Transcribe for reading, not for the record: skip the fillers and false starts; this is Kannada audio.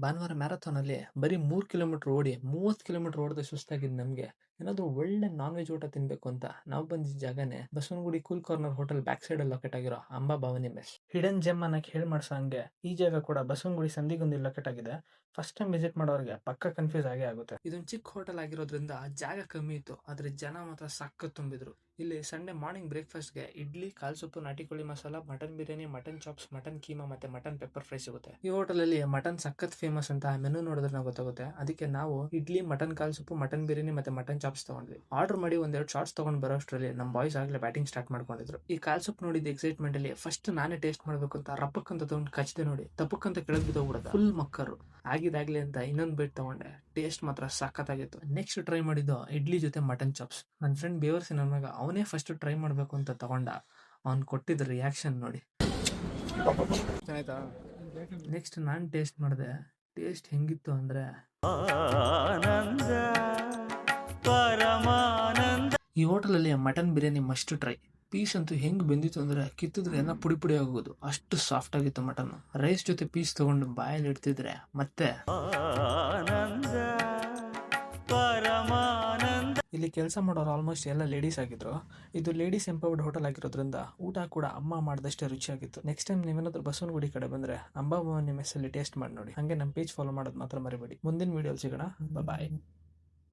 ಭಾನುವಾರ ಮ್ಯಾರಥಾನಲ್ಲಿ ಬರೀ 3 ಕಿಲೋಮೀಟರ್ ಓಡಿ 30 ಕಿಲೋಮೀಟರ್ ಓಡದೆ ಸುಸ್ತಾಗಿದ್ದು ನಮಗೆ ಏನಾದರೂ ಒಳ್ಳೆ ನಾನ್ ವೆಜ್ ಊಟ ತಿನ್ಬೇಕು ಅಂತ ನಾವು ಬಂದಿದ್ದ ಜಾಗನೇ Basavanagudi cool corner hotel back side ಅಲ್ಲಿ ಲೊಕೇಟ್ ಆಗಿರೋ Amba Bhavani mess. Hidden gem ಅನ್ನಕ್ಕೆ ಹೇಳಿ ಮಾಡ್ಸೋ ಹಂಗೆ ಈ ಜಾಗ ಕೂಡ ಬಸವನಗುಡಿ ಸಂದಿಗುಂದಿ ಲೊಕೇಟ್ ಆಗಿದೆ. ಫಸ್ಟ್ ಟೈಮ್ ವಿಸಿಟ್ ಮಾಡೋರಿಗೆ ಪಕ್ಕ ಕನ್ಫ್ಯೂಸ್ ಆಗೇ ಆಗುತ್ತೆ. ಇದೊಂದು ಚಿಕ್ಕ ಹೋಟೆಲ್ ಆಗಿರೋದ್ರಿಂದ ಜಾಗ ಕಮ್ಮಿ ಇತ್ತು, ಆದ್ರೆ ಜನ ಮಾತ್ರ ಸಕ್ಕ ತುಂಬಿದ್ರು. ಇಲ್ಲಿ ಸಂಡೇ ಮಾರ್ನಿಂಗ್ ಬ್ರೇಕ್ಫಾಸ್ಟ್ಗೆ ಇಡ್ಲಿ, ಕಾಲ್ ಸೊಪ್ಪು, ನಾಟಿ ಕೋಳಿ masala, mutton biryani, mutton chops, mutton keema ಮತ್ತೆ ಮಟನ್ ಪೆಪ್ಪರ್ ಫ್ರೈ ಸಿಗುತ್ತೆ. ಈ ಹೋಟೆಲಲ್ಲಿ ಮಟನ್ ಸಖತ್ ಫೇಮಸ್ ಅಂತ ಮೆನು ನೋಡಿದ್ರೆ ನಾವು ಗೊತ್ತಾಗುತ್ತೆ. ಅದಕ್ಕೆ ನಾವು ಇಡ್ಲಿ, ಮಟನ್ ಕಾಲ್ ಸೊಪ್ಪು, ಮಟನ್ ಬಿರಿಯಾನಿ ಮತ್ತೆ ಮಟನ್ ಚಾಪ್ಸ್ ತಗೊಂಡ್ವಿ. ಆರ್ಡರ್ ಮಾಡಿ ಒಂದೆರಡು ಶಾರ್ಟ್ಸ್ ತಗೊಂಡ್ ಬರೋಷ್ಟರಲ್ಲಿ ನಮ್ಮ ಬಾಯ್ಸ್ ಆಗ್ಲೇ ಬ್ಯಾಟಿಂಗ್ ಸ್ಟಾರ್ಟ್ ಮಾಡ್ಕೊಂಡಿದ್ರು. ಈ ಕಾಲ್ ಸೊಪ್ಪು ನೋಡಿದ ಎಕ್ಸೈಟ್ಮೆಂಟ್ ಅಲ್ಲಿ ಫಸ್ಟ್ ನಾನೇ ಟೇಸ್ಟ್ ಮಾಡ್ಬೇಕು ಅಂತ ರಪ್ಪಕ್ಕಂತ ತಗೊಂಡು ಕಚ್ಚಿದೆ ನೋಡಿ, ತಪ್ಪಕ್ಕಂತ ಕೆಳಗ್ ಬಿದ್ದೋಗ್ಬಿಡದ. ಫುಲ್ ಮಕ್ಕರು ಆಗಿದಾಗ್ಲಿ ಅಂತ ಇನ್ನೊಂದು ಬೇಟ್ ತಗೊಂಡೆ. ಟೇಸ್ಟ್ ಮಾತ್ರ ಸಖತ್ತಾಗಿತ್ತು. ನೆಕ್ಸ್ಟ್ ಟ್ರೈ ಮಾಡಿದ್ದು ಇಡ್ಲಿ ಜೊತೆ ಮಟನ್ ಚಾಪ್ಸ್. ನನ್ನ ಫ್ರೆಂಡ್ ಬೇವರ್ಸಿ ನನ್ನ ಮಗ ಅವನೇ ಫಸ್ಟ್ ಟ್ರೈ ಮಾಡ್ಬೇಕು ಅಂತ ತಗೊಂಡ. ಅವ್ನು ಕೊಟ್ಟಿದ್ದ ರಿಯಾಕ್ಷನ್ ನೋಡಿ. ನೆಕ್ಸ್ಟ್ ನಾನು ಟೇಸ್ಟ್ ಮಾಡಿದೆ. ಟೇಸ್ಟ್ ಹೆಂಗಿತ್ತು ಅಂದ್ರೆ ಈ ಹೋಟೆಲಲ್ಲಿ mutton biryani must try. Piece ಅಂತೂ ಹೆಂಗ್ ಬೆಂದಿತ್ತು ಅಂದ್ರೆ ಕಿತ್ತಿದ್ರೆ ಎಲ್ಲ ಪುಡಿ ಪುಡಿ ಆಗೋದು, ಅಷ್ಟು ಸಾಫ್ಟ್ ಆಗಿತ್ತು ಮಟನ್. ರೈಸ್ ಜೊತೆ ಪೀಸ್ ತಗೊಂಡು ಬಾಯಲ್ಲಿ ಇಡ್ತಿದ್ರೆ ಮತ್ತೆ ಇಲ್ಲಿ ಕೆಲಸ ಮಾಡೋರು ಆಲ್ಮೋಸ್ಟ್ ಎಲ್ಲ ಲೇಡೀಸ್ ಆಗಿದ್ರು. ಇದು ಲೇಡೀಸ್ ಎಂಪವರ್ಡ್ ಹೋಟೆಲ್ ಆಗಿರೋದ್ರಿಂದ ಊಟ ಕೂಡ ಅಮ್ಮ ಮಾಡಿದಷ್ಟೇ ರುಚಿಯಾಗಿತ್ತು. ನೆಕ್ಸ್ಟ್ ಟೈಮ್ ನೀವೇನಾದ್ರೂ ಬಸವನಗುಡಿ ಕಡೆ ಬಂದ್ರೆ ಅಂಬಾ ಭವಾನಿ ಮೆಸ್ ಅಲ್ಲಿ ಟೇಸ್ಟ್ ಮಾಡಿ ನೋಡಿ. ಹಂಗೆ ನಮ್ಮ ಪೇಜ್ ಫಾಲೋ ಮಾಡೋದು ಮಾತ್ರ ಮರಿಬೇಡಿ. ಮುಂದಿನ ವಿಡಿಯೋ ಸಿಗೋಣ. ಬಾಯ್.